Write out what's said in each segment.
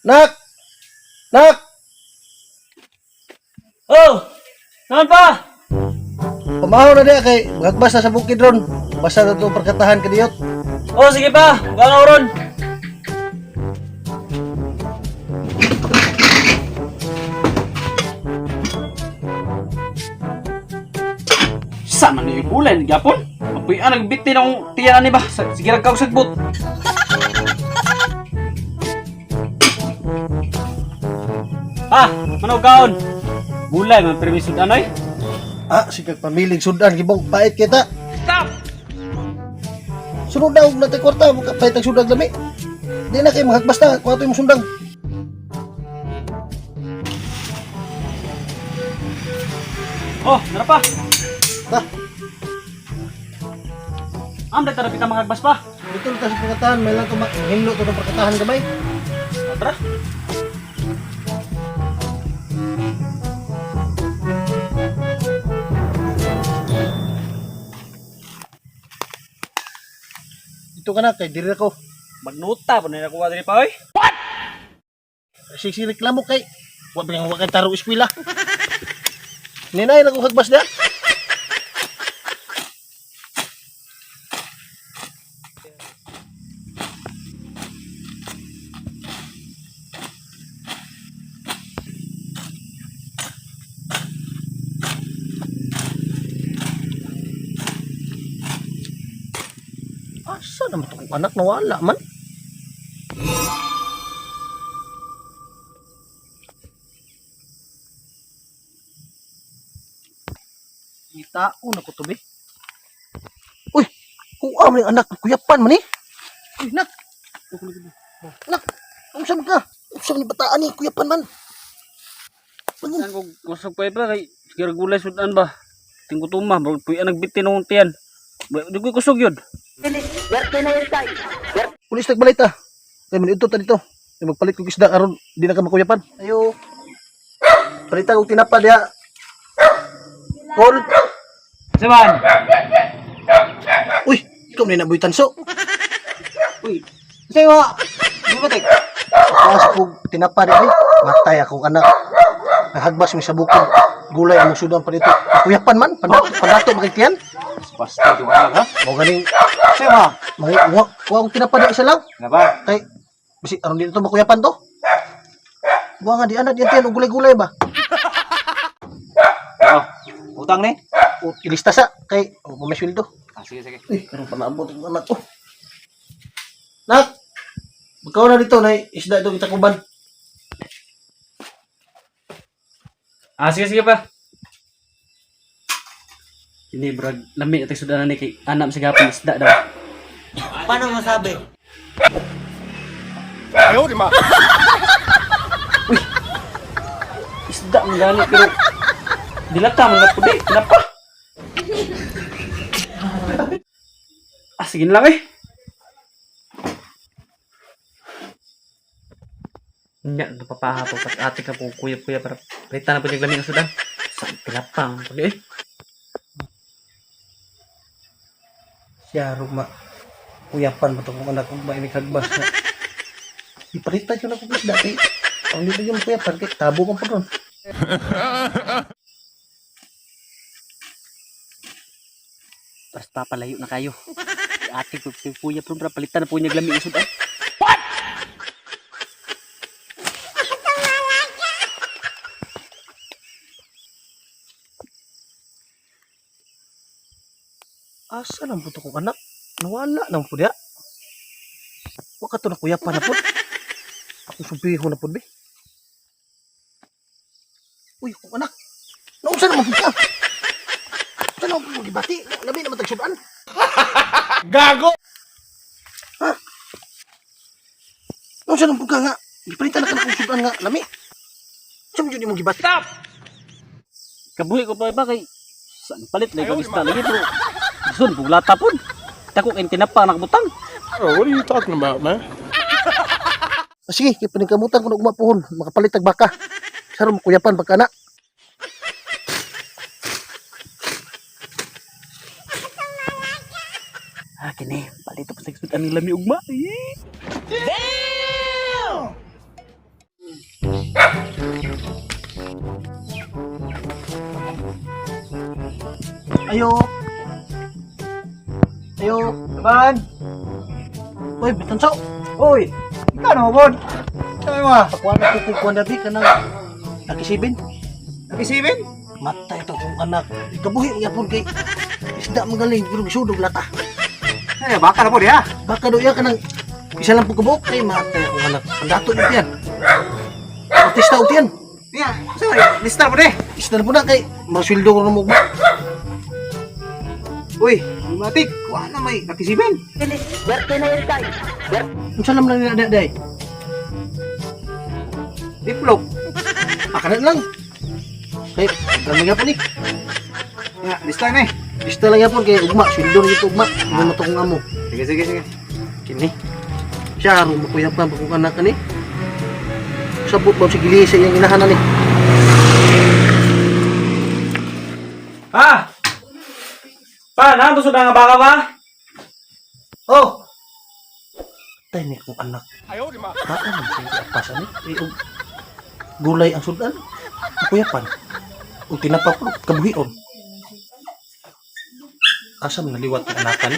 Nak! Nak! Oh! Naman pa? Pamahaw na diya kay magbas na sa bukid ron. Basta na ito perkatahan kadiyot. Oh, sige pa. Ganaw ron. Sama ni Bulay ni Gapon. Apoy nagbiti ng tiyanan ni ba? Sige lang kau sagbot. Ah, manaw kaon. Bulay man permiso anoy. Ah, sikag pamilig sudan gibong pait kita. Stop. Sunod daw natin kwarta mo pait ang sudang lami. Di na kay magbas na kung ato yung sundang. Oh, nara pa. Ta, Am data kita makagbas pa. ito na sa perkatahan may lang tumak himlo to ng perkatahan gamay. Tara. Ito ka na kay diri ako. Magnuta pa na nakuha diri pa oy. Sisi reklamo kay wa bang wa kay taro eskwela. Ninay na ko hagbas da. Asa naman itong anak nawala man? Itao na ko to, be. Uy! Kuha mo yung anak. Kuyapan man eh. Uy, nak! Nak! Usap ka! Usap ni bataan ni. Kuyapan man. Ang kog kusog pa iba kay sige gulay sudan ba. Tingko tumah bro puy nagbiti nung tiyan. Di ko kusog yun. Pulis nagbalay ta. Kaya man ito ta dito. Kaya magpalit kong isda karon di na ka makuyapan. Ayo. Palita kong tinapa diha. Call. Saban. Uy! Ikaw na nabuy tanso. Uy. Say wa. Di ba tek? Pas kong tinapa diha. Matay akong anak. Nahagbas mi sa bukid. Gulay ang sudan pa dito. Kuyapan man. Padato makitiyan. Basta di wala ha. Mo ganing. Say wa. Wa akong tinapa diha isa lang. Na ba? Kay, basi, aron dito makuyapan to. Buwa nga di anak diyan tiyan. Gulay-gulay ba? Oh. Utang ni. O, ilista sa. Kay, o, pumaswildo. Ah, sige sige. Uy, karong panabot ang anak ko. Nak! Magkaw na dito na isda itong itakuban. Ah, sige sige pa. Ini brag lami ito sudan ni kay anak sa gapon isda daw. Paano masabi? Isda ang gani pero dilata mga pudi. Kenapa? Ah, sige na lang eh. Nya, napapahapo pag ate ka po kuya-kuya para palitan na po yung lamig ng sudan. Sa pinapang pag eh. Siya, ruma. Kuyapan ba itong anak kong mainig hagbas na. Ipalitan yun ako isda. Kay, ang dito yung kuyapan. Kay, tabo kong po ron. Basta palayo na kayo. Si ate ko kuya pero para palitan na po yung lamig ng sudan. Asa lang po ito kong anak? Nawala na po diya. Waka ito na kuyapan na po. Ako subiho na po, be. Uy, kong anak. Nausa naman po ka. Saan naman po gibati? Labi naman tagsudan. Gago! Ha? Nausa naman po ka nga. Ipalitan na ka na kong sudan nga. Lami. Saan mo yun mong gibati? Stop! Kabuhi ko pa iba kay saan palit na ikaw isda lagi bro. Sun, buglata po. Tako kayong tinapa nakabutang. Oh, what are you talking about, man? Ah, sige, kaya paningkamutan ko na umapuhon. Makapalit tag baka. Saro mo kuyapan baka na. Ah, kini, palito pa sa sudan ng lami ugma. Ayo. Ayo. Man, Uy, bitansaw. oy. Ikaw na mo, Sabi mo, Pakuha na kukukuha na di ka ng nakisibin. nakisibin? Mata ito kung anak. Ikabuhi niya po kay isda magaling pero gisudog lata. Ay, baka na po diha. Baka do ya ka ng isa lang po kabuk kay mata kung anak. Ang dato ito yan. Artista ito yan. Niya, sorry, lista mo de. Isda na po na kay maswildo ko na mo ba. Uy, matik, wala may nakisibin. Ang salam lang nila day. Diplog. Akanan lang. Kay, dami nga po ni. Ya, lista na eh. Isda lang yan po kay ugma. Swildo na ito ugma. Hindi mo ito kong amo. Sige. Kini. Siya, aro makuyap ka kung anak ka ni. Sabot ba si Gili sa iyang inahanan ni. Pa! Pa, nabusod na nga baka ba? Oh! Tay ni kong anak. Taan ang sige apasan ni. Gulay ang sudan. Kuyapan. O tinapaplo, kabuhion. Asam naliwat ang anakan.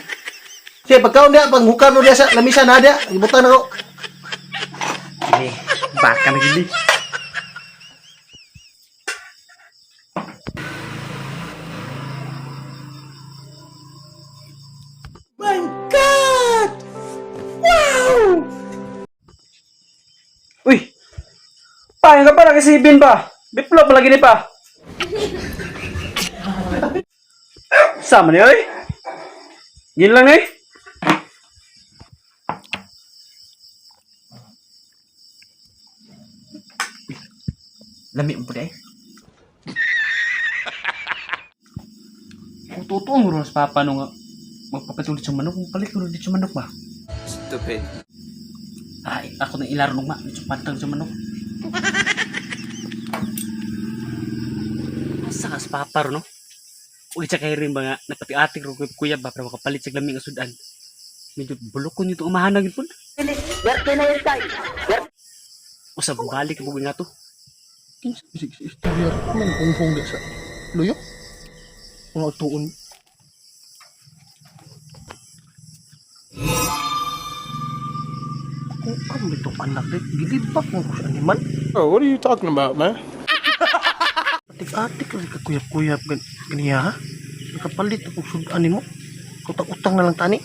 Siya, pagkaon dia, pag hukam dia sa lamisa na dia, ibutan ako. Ini, baka na gili. My God! Wow! Uy! Pa, yung ka pa nakisibin pa. Diplog lagi ni pa. Sama niya eh. Gin lang eh. Lami mo po dahil. Kung totoo mo rin sa papa nung magpapatuloy sa manok, kung palit ko rin sa manok ba? Stupid. Ay, ako nang ilaro nung pantang sa manok. Asa ka sa papa rin no? Ulit sa kayo rin ba nga, napati-atik rin kuya ba para makapalit sa laming asudan. Medyo bulokon yung umahanag yun po. O sa balik mo nga to. Istorya ko man kung dia sa luyo. Kung tuon. Kung kami itong anak din, gilibak mo ko sa animal. Oh, what are you talking about, man? Atik-atik lang kakuyap-kuyap ganiya ha. Nakapalit ako sudan mo. Utang-utang na lang tani.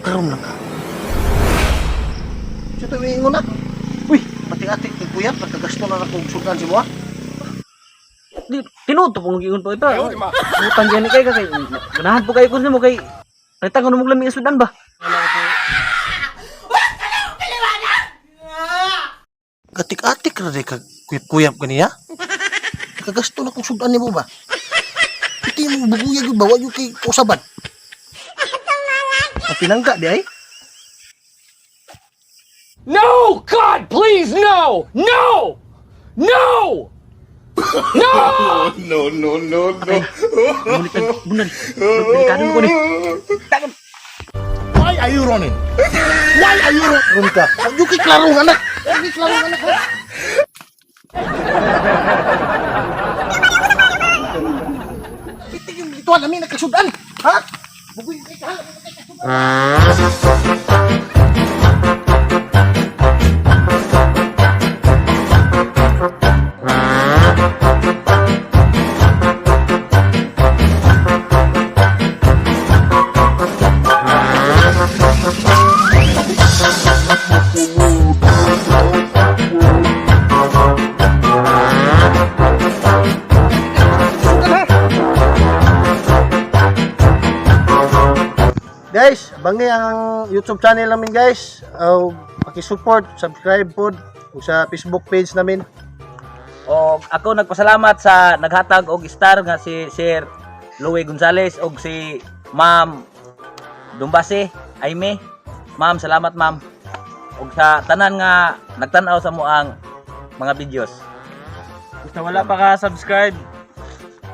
Karoon lang ka. Siya ito may ingon na. Uy, pati-atik ng kuyap, nagkagasto na lang kong sudan si mo ha. Tinuto po nung po ito. Utang dyan ni kayo kasi. Ganahan po kayo kung mo kay. Rita ko nung laming asudan ba? Gatik-atik na rin kuyap-kuyap ganiya. Nagkagasto na kong sudan ni mo ba? Iti mo buguyag yung bawa yung kay usaban. Pinangga di ay? No! God, please, no! No! No! No! No, no, no, no. Bulit na bunan. Delikado ko ni. Why are you running? Why are you running? Ron ka. Yung kay klarong anak. Yung kay klarong anak ha. Ito alamin nagkasudan. Ha? Bugoy kay ka. Guys, bangi ang YouTube channel namin guys. Paki-support, subscribe po sa Facebook page namin. O ako nagpasalamat sa naghatag og star nga si Sir Louie Gonzales og si Ma'am Dumbase Aime. Ma'am, salamat ma'am. Og sa tanan nga nagtan-aw sa mo ang mga videos. Basta wala pa ka subscribe.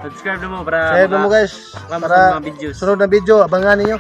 Subscribe na mo para Share mo guys para para mga videos. sunod na video abangan niyo.